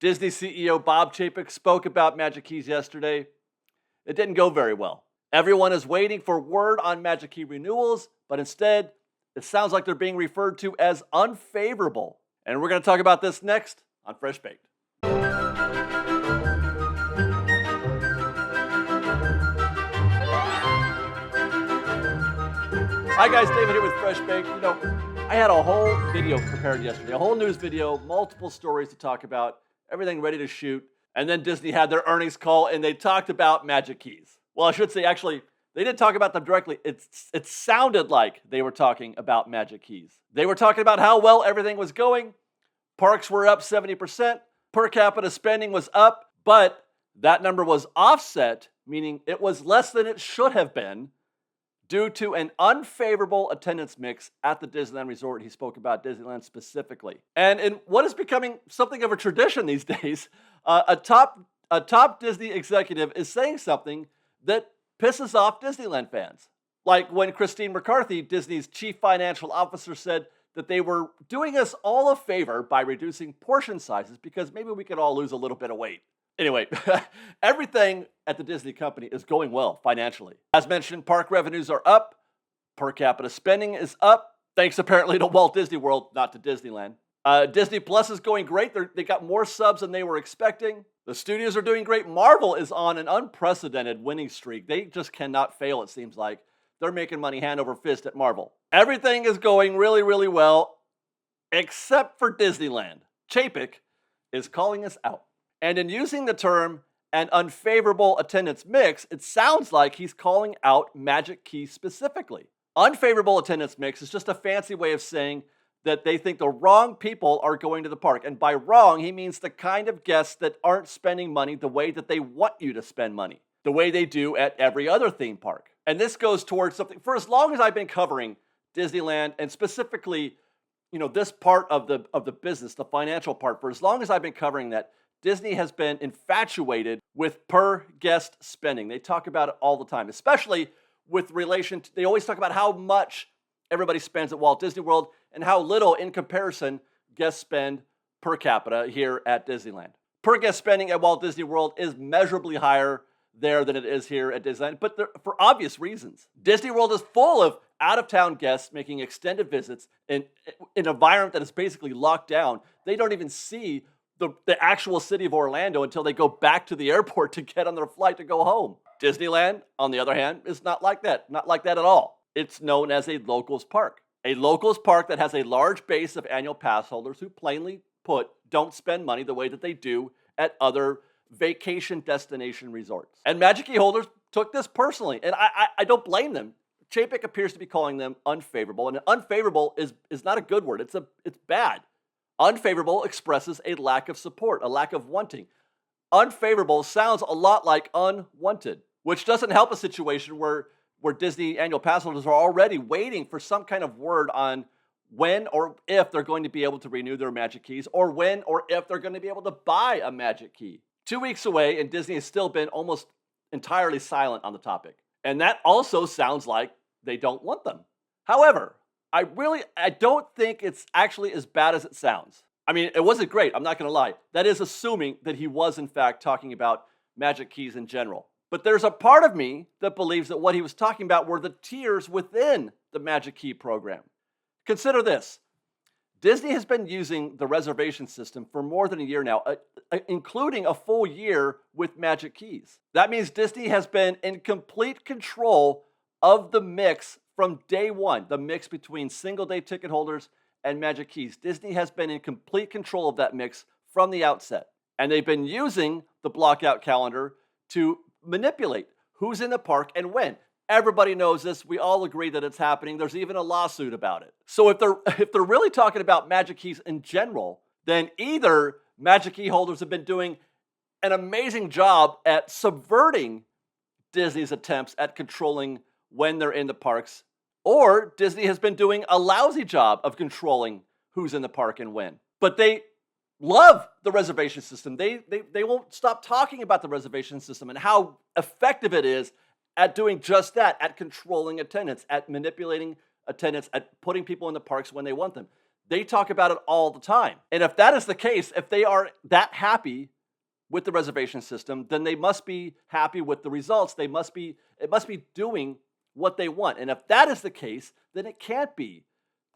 Disney CEO Bob Chapek spoke about Magic Keys yesterday. It didn't go very well. Everyone is waiting for word on Magic Key renewals, but instead, it sounds like they're being referred to as unfavorable. And we're going to talk about this next on Fresh Baked. Hi guys, David here with Fresh Baked. I had a whole video prepared yesterday, a whole news video, multiple stories to talk about, everything ready to shoot. And then Disney had their earnings call and they talked about Magic Keys. Well, I should say, actually, they didn't talk about them directly. It sounded like they were talking about Magic Keys. They were talking about how well everything was going. Parks were up 70%. Per capita spending was up, but that number was offset, meaning it was less than it should have been, due to an unfavorable attendance mix at the Disneyland Resort. He spoke about Disneyland specifically. And in what is becoming something of a tradition these days, a top Disney executive is saying something that pisses off Disneyland fans. Like when Christine McCarthy, Disney's chief financial officer, said that they were doing us all a favor by reducing portion sizes because maybe we could all lose a little bit of weight. Anyway, everything at the Disney company is going well financially. As mentioned, park revenues are up. Per capita spending is up, thanks apparently to Walt Disney World, not to Disneyland. Disney Plus is going great. They got more subs than they were expecting. The studios are doing great. Marvel is on an unprecedented winning streak. They just cannot fail, it seems like. They're making money hand over fist at Marvel. Everything is going really, really well, except for Disneyland. Chapek is calling us out. And in using the term an unfavorable attendance mix, it sounds like he's calling out Magic Key specifically. Unfavorable attendance mix is just a fancy way of saying that they think the wrong people are going to the park. And by wrong, he means the kind of guests that aren't spending money the way that they want you to spend money, the way they do at every other theme park. And this goes towards something, for as long as I've been covering Disneyland and specifically, this part of the business, the financial part, for as long as I've been covering that, Disney has been infatuated with per guest spending. They talk about it all the time, especially with relation to, they always talk about how much everybody spends at Walt Disney World and how little in comparison guests spend per capita here at Disneyland. Per guest spending at Walt Disney World is measurably higher there than it is here at Disneyland, but for obvious reasons. Disney World is full of out-of-town guests making extended visits in an environment that is basically locked down. They don't even see the actual city of Orlando until they go back to the airport to get on their flight to go home. Disneyland, on the other hand, is not like that. Not like that at all. It's known as a locals park. A locals park that has a large base of annual pass holders who, plainly put, don't spend money the way that they do at other vacation destination resorts. And Magic Key holders took this personally, and I don't blame them. Chapek appears to be calling them unfavorable, and unfavorable is not a good word. It's bad. Unfavorable expresses a lack of support, a lack of wanting. Unfavorable sounds a lot like unwanted, which doesn't help a situation where Disney annual pass holders are already waiting for some kind of word on when or if they're going to be able to renew their Magic Keys, or when or if they're going to be able to buy a Magic Key. 2 weeks away, and Disney has still been almost entirely silent on the topic. And that also sounds like they don't want them. However, I don't think it's actually as bad as it sounds. I mean, it wasn't great, I'm not going to lie. That is assuming that he was, in fact, talking about Magic Keys in general. But there's a part of me that believes that what he was talking about were the tiers within the Magic Key program. Consider this. Disney has been using the reservation system for more than a year now, including a full year with Magic Keys. That means Disney has been in complete control of the mix from day one, the mix between single-day ticket holders and Magic Keys. Disney has been in complete control of that mix from the outset. And they've been using the blockout calendar to manipulate who's in the park and when. Everybody knows this. We all agree that it's happening. There's even a lawsuit about it. So if they're really talking about Magic Keys in general, then either Magic Key holders have been doing an amazing job at subverting Disney's attempts at controlling when they're in the parks, or Disney has been doing a lousy job of controlling who's in the park and when. But they love the reservation system. They won't stop talking about the reservation system and how effective it is at doing just that, at controlling attendance, at manipulating attendance, at putting people in the parks when they want them. They talk about it all the time. And if that is the case, if they are that happy with the reservation system, then they must be happy with the results. It must be doing what they want. And if that is the case, then it can't be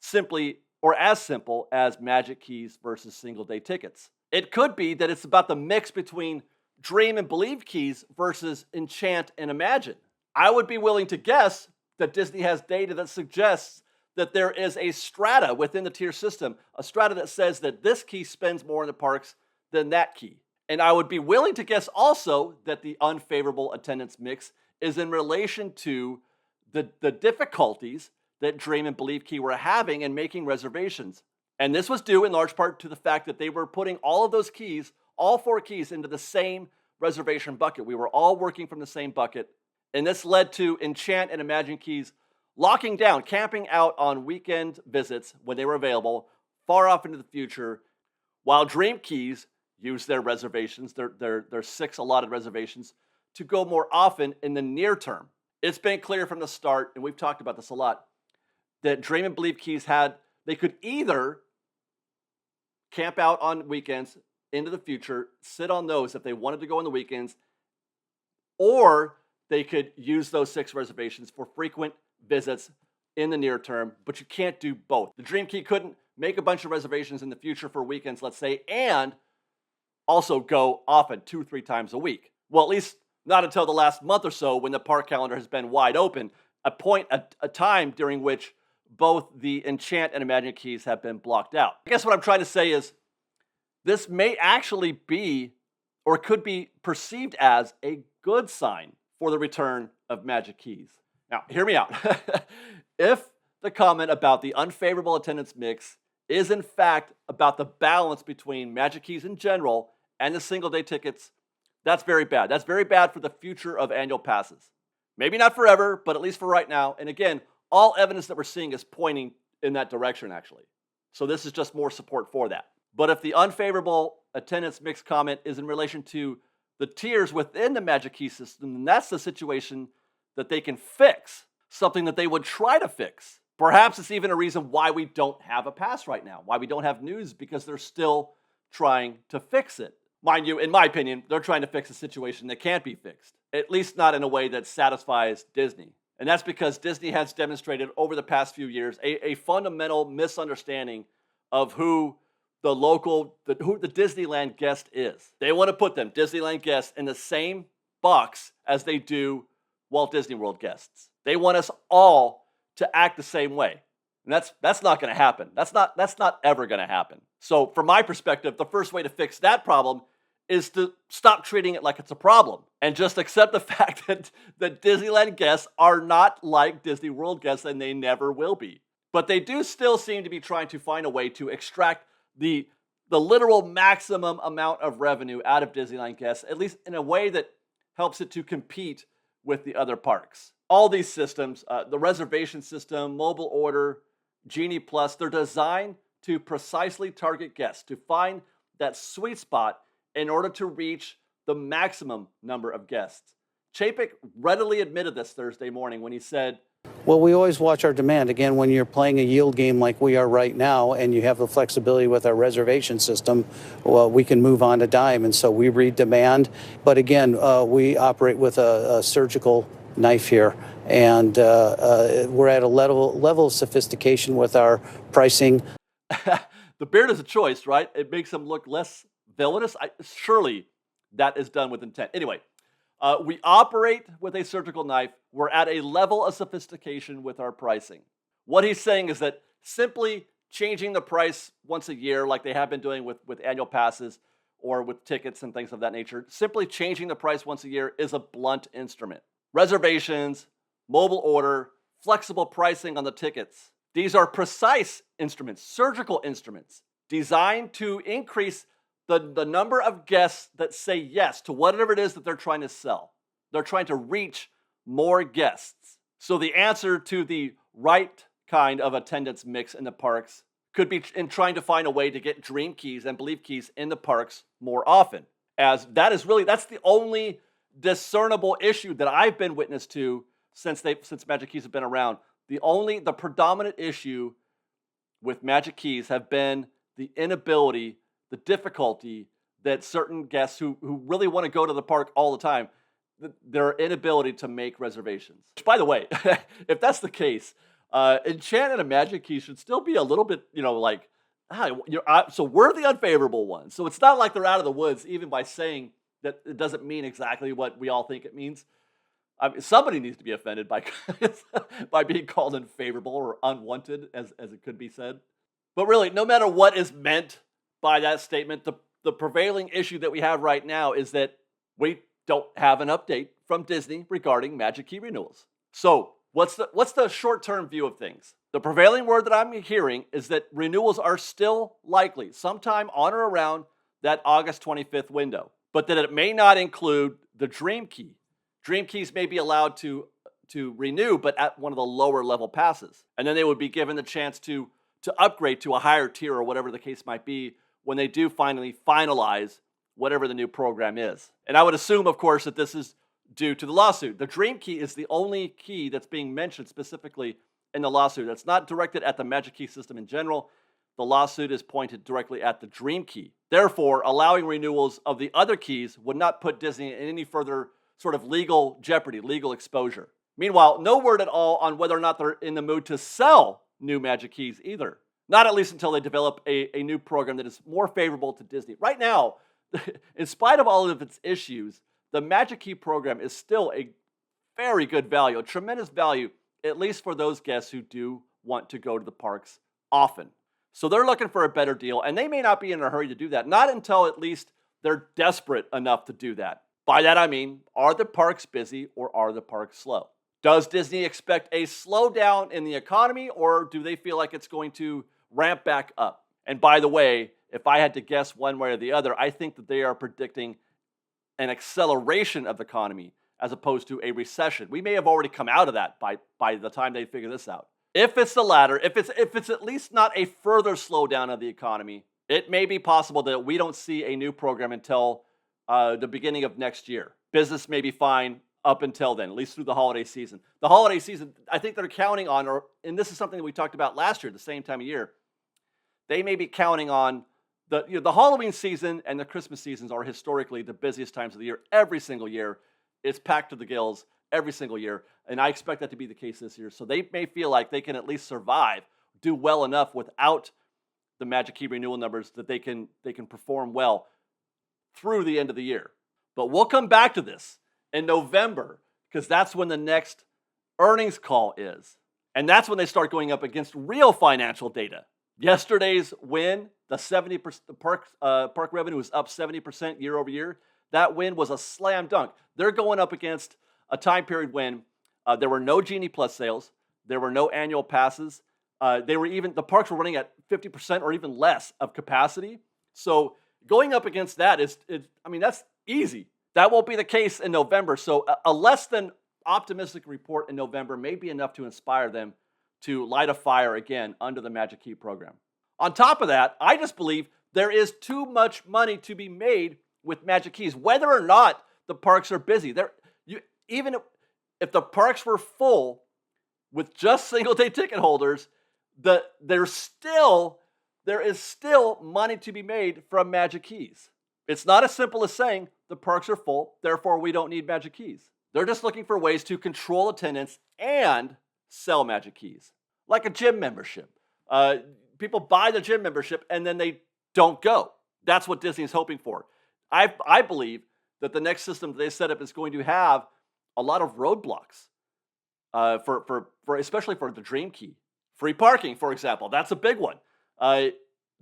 simply or as simple as Magic Keys versus single day tickets. It could be that it's about the mix between Dream and Believe keys versus Enchant and Imagine. I would be willing to guess that Disney has data that suggests that there is a strata within the tier system, a strata that says that this key spends more in the parks than that key. And I would be willing to guess also that the unfavorable attendance mix is in relation to the difficulties that Dream and Believe Key were having in making reservations. And this was due in large part to the fact that they were putting all of those keys, all 4 keys, into the same reservation bucket. We were all working from the same bucket. And this led to Enchant and Imagine keys locking down, camping out on weekend visits when they were available, far off into the future, while Dream keys use their reservations, their 6 allotted reservations, to go more often in the near term. It's been clear from the start, and we've talked about this a lot, that Dream and Believe keys they could either camp out on weekends into the future, sit on those if they wanted to go on the weekends, or they could use those 6 reservations for frequent visits in the near term, but you can't do both. The Dream Key couldn't make a bunch of reservations in the future for weekends, let's say, and also go often 2-3 times a week. Well, at least not until the last month or so when the park calendar has been wide open, a time during which both the Enchant and Imagine keys have been blocked out. I guess what I'm trying to say is this may actually be, or could be perceived as, a good sign for the return of Magic Keys. Now, hear me out. If the comment about the unfavorable attendance mix is in fact about the balance between Magic Keys in general and the single day tickets, that's very bad. That's very bad for the future of annual passes. Maybe not forever, but at least for right now. And again, all evidence that we're seeing is pointing in that direction, actually. So this is just more support for that. But if the unfavorable attendance mix comment is in relation to the tiers within the Magic Key system, then that's the situation that they can fix, something that they would try to fix. Perhaps it's even a reason why we don't have a pass right now, why we don't have news, because they're still trying to fix it. Mind you, in my opinion, they're trying to fix a situation that can't be fixed, at least not in a way that satisfies Disney. And that's because Disney has demonstrated over the past few years a fundamental misunderstanding of who the Disneyland guest is. They want to put them, Disneyland guests, in the same box as they do Walt Disney World guests. They want us all to act the same way. And that's not going to happen. That's not ever going to happen. So from my perspective, the first way to fix that problem is to stop treating it like it's a problem and just accept the fact that Disneyland guests are not like Disney World guests, and they never will be. But they do still seem to be trying to find a way to extract the literal maximum amount of revenue out of Disneyland guests, at least in a way that helps it to compete with the other parks. All these systems, the reservation system, mobile order, Genie Plus, they're designed to precisely target guests, to find that sweet spot in order to reach the maximum number of guests. Chapek readily admitted this Thursday morning when he said, well, we always watch our demand. Again, when you're playing a yield game like we are right now, and you have the flexibility with our reservation system, well, we can move on a dime. And so we read demand. But again, we operate with a surgical knife here. And we're at a level of sophistication with our pricing. The beard is a choice, right? It makes them look less villainous. Surely that is done with intent. Anyway, we operate with a surgical knife. We're at a level of sophistication with our pricing. What he's saying is that simply changing the price once a year, like they have been doing with annual passes or with tickets and things of that nature, simply changing the price once a year is a blunt instrument. Reservations, mobile order, flexible pricing on the tickets. These are precise instruments, surgical instruments, designed to increase the number of guests that say yes to whatever it is that they're trying to sell. They're trying to reach more guests. So the answer to the right kind of attendance mix in the parks could be in trying to find a way to get Dream Keys and Believe Keys in the parks more often. As that's the only discernible issue that I've been witness to since Magic Keys have been around. The predominant issue with Magic Keys have been the inability, the difficulty that certain guests who really want to go to the park all the time, their inability to make reservations. Which, by the way, if that's the case, Enchant and a Magic Key should still be a little bit, like, so we're the unfavorable ones. So it's not like they're out of the woods, even by saying that it doesn't mean exactly what we all think it means. I mean, somebody needs to be offended by by being called unfavorable or unwanted, as it could be said. But really, no matter what is meant by that statement, the prevailing issue that we have right now is that we don't have an update from Disney regarding Magic Key renewals. So what's the short-term view of things? The prevailing word that I'm hearing is that renewals are still likely sometime on or around that August 25th window, but that it may not include the Dream Key. Dream Keys may be allowed to renew, but at one of the lower level passes. And then they would be given the chance to upgrade to a higher tier or whatever the case might be when they do finally finalize whatever the new program is. And I would assume, of course, that this is due to the lawsuit. The Dream Key is the only key that's being mentioned specifically in the lawsuit. It's not directed at the Magic Key system in general. The lawsuit is pointed directly at the Dream Key. Therefore, allowing renewals of the other keys would not put Disney in any further sort of legal jeopardy, legal exposure. Meanwhile, no word at all on whether or not they're in the mood to sell new Magic Keys either. Not at least until they develop a new program that is more favorable to Disney. Right now, in spite of all of its issues, the Magic Key program is still a very good value, a tremendous value, at least for those guests who do want to go to the parks often. So they're looking for a better deal, and they may not be in a hurry to do that, not until at least they're desperate enough to do that. By that I mean, are the parks busy or are the parks slow? Does Disney expect a slowdown in the economy, or do they feel like it's going to ramp back up? And by the way, if I had to guess one way or the other, I think that they are predicting an acceleration of the economy as opposed to a recession. We may have already come out of that by the time they figure this out. If it's the latter, if it's at least not a further slowdown of the economy, it may be possible that we don't see a new program until the beginning of next year. Business may be fine up until then, at least through the holiday season. The holiday season, I think they're counting on, and this is something that we talked about last year, the same time of year. They may be counting on the Halloween season and the Christmas seasons are historically the busiest times of the year. Every single year, it's packed to the gills every single year, and I expect that to be the case this year. So they may feel like they can at least survive, do well enough without the Magic Key renewal numbers that they can perform well through the end of the year. But we'll come back to this in November because that's when the next earnings call is. And that's when they start going up against real financial data. Yesterday's win, the 70% park revenue was up 70% year over year. That win was a slam dunk. They're going up against a time period when there were no Genie Plus sales, there were no annual passes. The parks were running at 50% or even less of capacity. So going up against that that's easy. That won't be the case in November. So a less than optimistic report in November may be enough to inspire them to light a fire again under the Magic Key program. On top of that, I just believe there is too much money to be made with Magic Keys, whether or not the parks are busy. Even if the parks were full with just single-day ticket holders, there is still money to be made from Magic Keys. It's not as simple as saying the parks are full, therefore we don't need Magic Keys. They're just looking for ways to control attendance and sell Magic Keys, like a gym membership. People buy the gym membership and then they don't go. That's what Disney's hoping for. I believe that the next system that they set up is going to have a lot of roadblocks for especially for the Dream Key. Free parking, for example, that's a big one.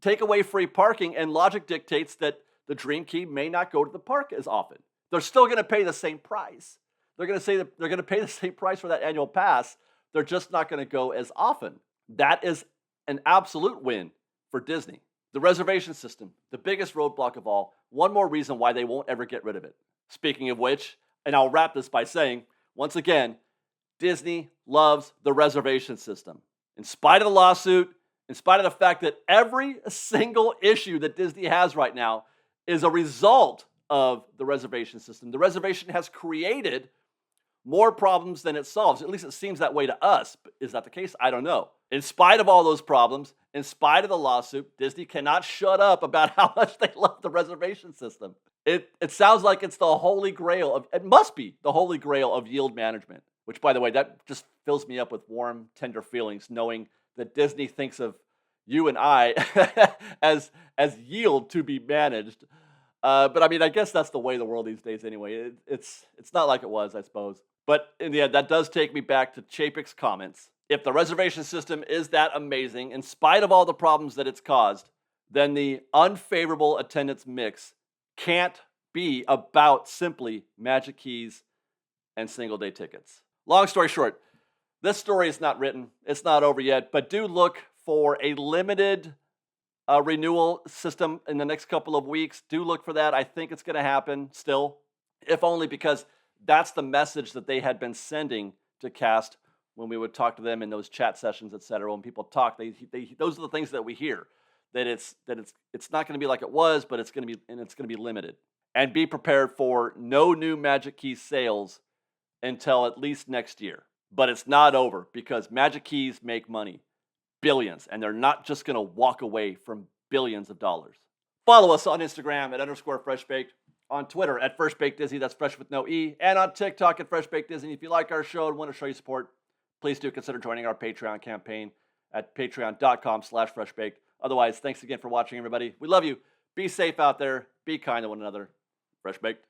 Take away free parking, and logic dictates that the Dream Key may not go to the park as often. They're still going to pay the same price. They're going to say that they're going to pay the same price for that annual pass. They're just not going to go as often. That is an absolute win for Disney. The reservation system, the biggest roadblock of all. One more reason why they won't ever get rid of it. Speaking of which, and I'll wrap this by saying, once again, Disney loves the reservation system. In spite of the lawsuit, in spite of the fact that every single issue that Disney has right now is a result of the reservation system. The reservation has created more problems than it solves. At least it seems that way to us. Is that the case? I don't know. In spite of all those problems, in spite of the lawsuit, Disney cannot shut up about how much they love the reservation system. It sounds like it's the holy grail of, it must be the holy grail of yield management, which, by the way, that just fills me up with warm, tender feelings knowing that Disney thinks of you and I as yield to be managed. But I mean, I guess that's the way of the world these days anyway. It's not like it was, I suppose. But in the end, that does take me back to Chapek's comments. If the reservation system is that amazing, in spite of all the problems that it's caused, then the unfavorable attendance mix can't be about simply magic keys and single day tickets. Long story short, this story is not written. It's not over yet, but do look for a limited renewal system in the next couple of weeks. Do look for that. I think it's going to happen still, if only because that's the message that they had been sending to Cast when we would talk to them in those chat sessions, et cetera. When people talk, those are the things that we hear, that it's not going to be like it was, but it's going to be limited. And be prepared for no new Magic Keys sales until at least next year. But it's not over because Magic Keys make money, billions, and they're not just going to walk away from billions of dollars. Follow us on Instagram at _FreshBaked, on Twitter at FreshBakedDisney, that's fresh with no E, and on TikTok at FreshBakedDisney. If you like our show and want to show your support, please do consider joining our Patreon campaign at patreon.com/freshbaked. Otherwise, thanks again for watching, everybody. We love you. Be safe out there. Be kind to one another. Fresh Baked.